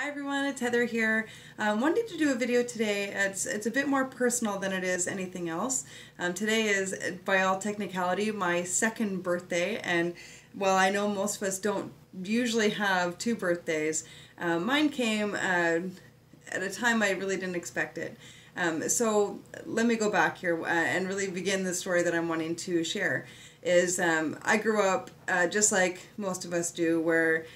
Hi everyone, it's Heather here. Wanted to do a video today. It's a bit more personal than it is anything else. Today is, by all technicality, my second birthday, and while I know most of us don't usually have two birthdays, mine came at a time I really didn't expect it. So let me go back here and really begin the story that I'm wanting to share. I grew up just like most of us do, where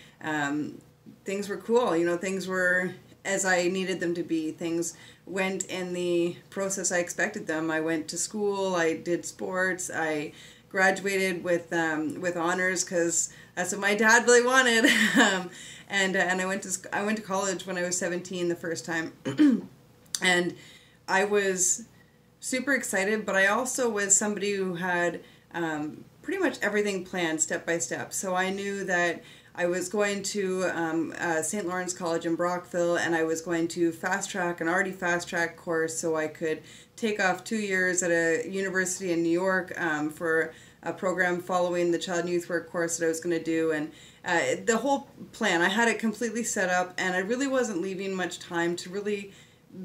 things were cool, things were as I needed them to be. Things went in the process I expected them. I went to school, I did sports, I graduated with honors because that's what my dad really wanted. And I went to college when I was 17 the first time. And I was super excited, but I also was somebody who had pretty much everything planned step by step. So I knew that I was going to St. Lawrence College in Brockville, and I was going to fast track an already fast track course so I could take off 2 years at a university in New York for a program following the child and youth work course that I was going to do. And the whole plan, I had it completely set up, and I really wasn't leaving much time to really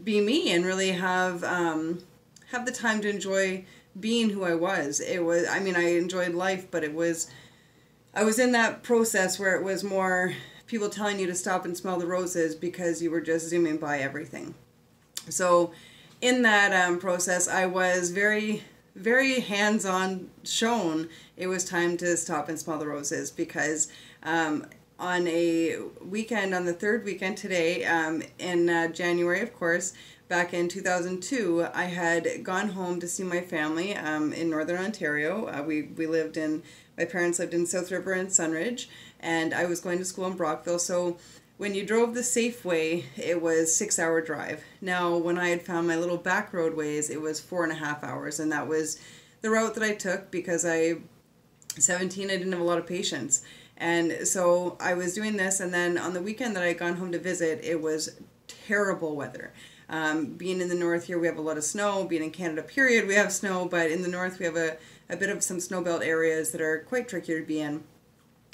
be me and really have the time to enjoy being who I was. I enjoyed life, but I was in that process where it was more people telling you to stop and smell the roses because you were just zooming by everything. So in that process, I was very, very hands-on shown it was time to stop and smell the roses, because on a weekend, on the third weekend today, in January, of course, back in 2002, I had gone home to see my family in Northern Ontario. My parents lived in South River and Sunridge, and I was going to school in Brockville. So when you drove the Safeway, it was 6-hour drive. Now, when I had found my little back roadways, it was 4.5 hours, and that was the route that I took because 17, I didn't have a lot of patience. And so I was doing this, and then on the weekend that I had gone home to visit, it was terrible weather. Being in the north here, we have a lot of snow. Being in Canada, period, we have snow, but in the north we have a bit of some snowbelt areas that are quite trickier to be in.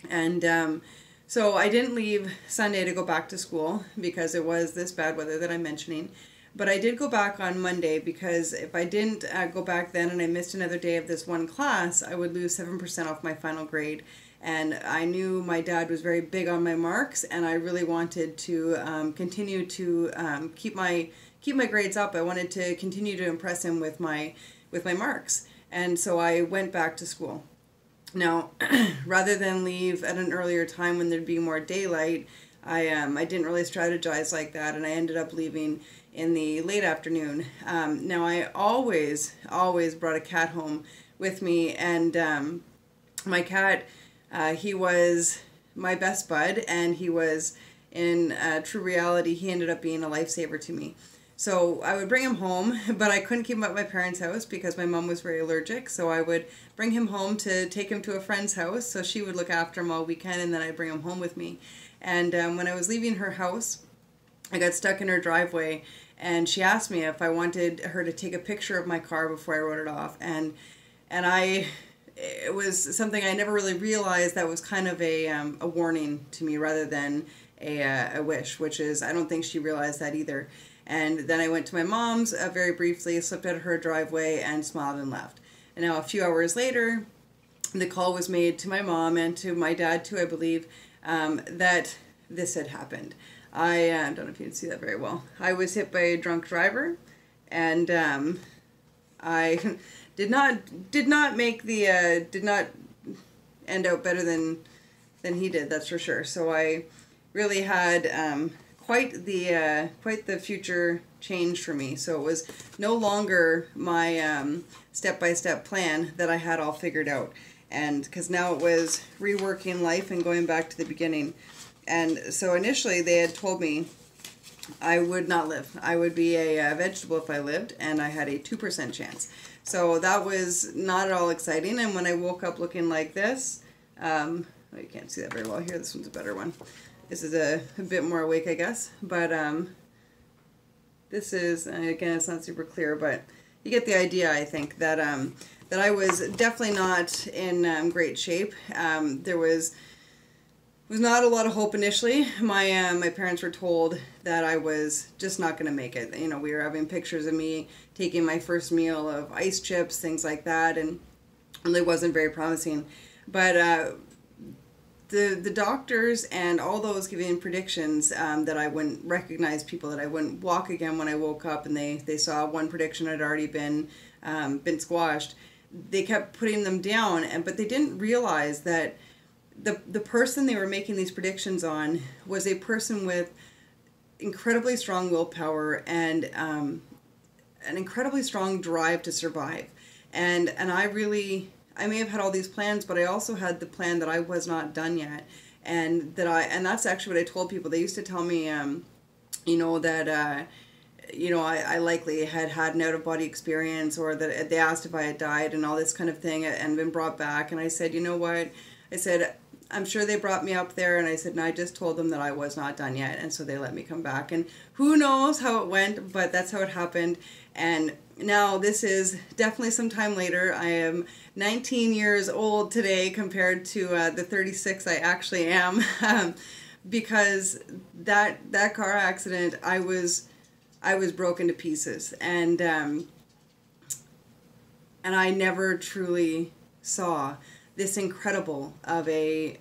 And so I didn't leave Sunday to go back to school because it was this bad weather that I'm mentioning. But I did go back on Monday, because if I didn't go back then and I missed another day of this one class, I would lose 7% off my final grade. And I knew my dad was very big on my marks, and I really wanted to continue to keep my grades up. I wanted to continue to impress him with my marks. And so I went back to school. Now, rather than leave at an earlier time when there'd be more daylight, I didn't really strategize like that, and I ended up leaving in the late afternoon. Now, I always brought a cat home with me, and my cat, he was my best bud, and he was, in true reality, he ended up being a lifesaver to me. So I would bring him home, but I couldn't keep him at my parents' house because my mom was very allergic. So I would bring him home to take him to a friend's house, so she would look after him all weekend, and then I'd bring him home with me. And when I was leaving her house, I got stuck in her driveway, and she asked me if I wanted her to take a picture of my car before I wrote it off. And it was something I never really realized that was kind of a warning to me rather than a wish, which is, I don't think she realized that either. And then I went to my mom's very briefly, slipped out of her driveway, and smiled and left. And now a few hours later, the call was made to my mom and to my dad too, I believe, that this had happened. I don't know if you can see that very well. I was hit by a drunk driver, and I did not make the did not end out better than he did. That's for sure. So I really had quite the future change for me. So it was no longer my step-by-step plan that I had all figured out, and because now it was reworking life and going back to the beginning. And so initially they had told me I would not live. I would be a vegetable if I lived, and I had a 2% chance. So that was not at all exciting. And when I woke up looking like this, oh, you can't see that very well here. This one's a better one. This is a bit more awake, I guess. But this is, again, it's not super clear, but you get the idea, I think, that I was definitely not in great shape. There was was not a lot of hope initially. My parents were told that I was just not going to make it. You know, we were having pictures of me taking my first meal of ice chips, things like that, and really wasn't very promising. But the doctors and all those giving predictions that I wouldn't recognize people, that I wouldn't walk again when I woke up, and they saw one prediction had already been squashed. They kept putting them down, but they didn't realize that the person they were making these predictions on was a person with incredibly strong willpower and an incredibly strong drive to survive. And I may have had all these plans, but I also had the plan that I was not done yet, and that's actually what I told people. They used to tell me, you know, that you know, I likely had an out-of-body experience, or that they asked if I had died and all this kind of thing and been brought back. And I said, you know what? I said, I'm sure they brought me up there, and I said, and I just told them that I was not done yet, and so they let me come back. And who knows how it went, but that's how it happened. And now this is definitely some time later. I am 19 years old today compared to the 36 I actually am, because that car accident, I was broken to pieces, and I never truly saw this incredible of a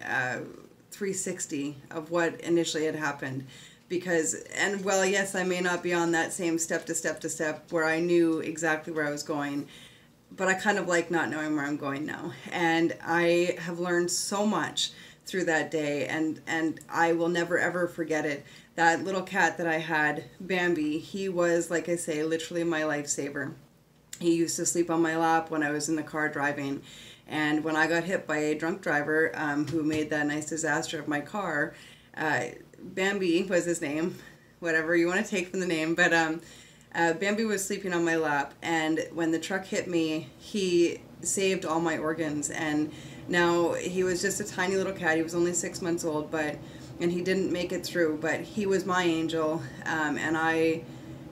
360 of what initially had happened. Because, and well, yes, I may not be on that same step to step where I knew exactly where I was going, but I kind of like not knowing where I'm going now. And I have learned so much through that day, and I will never ever forget it. That little cat that I had, Bambi, he was, like I say, literally my lifesaver. He used to sleep on my lap when I was in the car driving. And when I got hit by a drunk driver who made that nice disaster of my car, Bambi was his name, whatever you want to take from the name, but Bambi was sleeping on my lap, and when the truck hit me, he saved all my organs. And now he was just a tiny little cat. He was only 6 months old, and he didn't make it through, but he was my angel, and I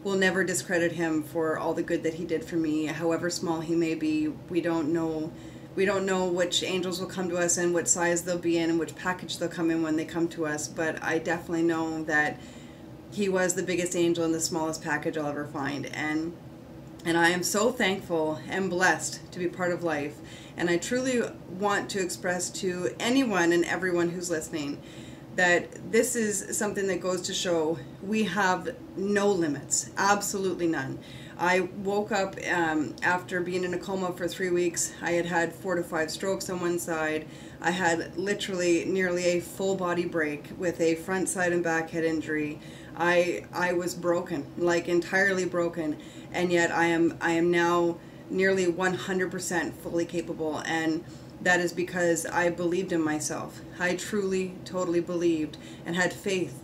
will never discredit him for all the good that he did for me, however small he may be. We don't know which angels will come to us and what size they'll be in and which package they'll come in when they come to us, but I definitely know that he was the biggest angel in the smallest package I'll ever find. And I am so thankful and blessed to be part of life. And I truly want to express to anyone and everyone who's listening that this is something that goes to show we have no limits, absolutely none. I woke up after being in a coma for 3 weeks. I had had 4 to 5 strokes on one side. I had literally nearly a full body break with a front side and back head injury. I was broken, like entirely broken, and yet I am now nearly 100% fully capable, and that is because I believed in myself. I truly, totally believed and had faith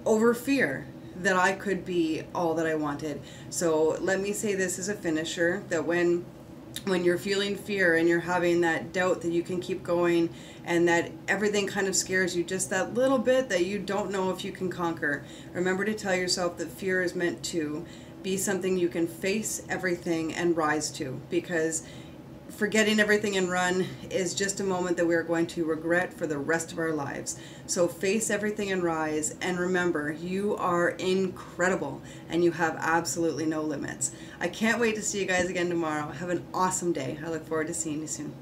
over fear that I could be all that I wanted. So let me say this as a finisher, that when you're feeling fear and you're having that doubt that you can keep going and that everything kind of scares you just that little bit that you don't know if you can conquer, remember to tell yourself that fear is meant to be something you can face everything and rise to, because forgetting everything and run is just a moment that we're going to regret for the rest of our lives. So face everything and rise, and remember, you are incredible and you have absolutely no limits. I can't wait to see you guys again tomorrow. Have an awesome day. I look forward to seeing you soon.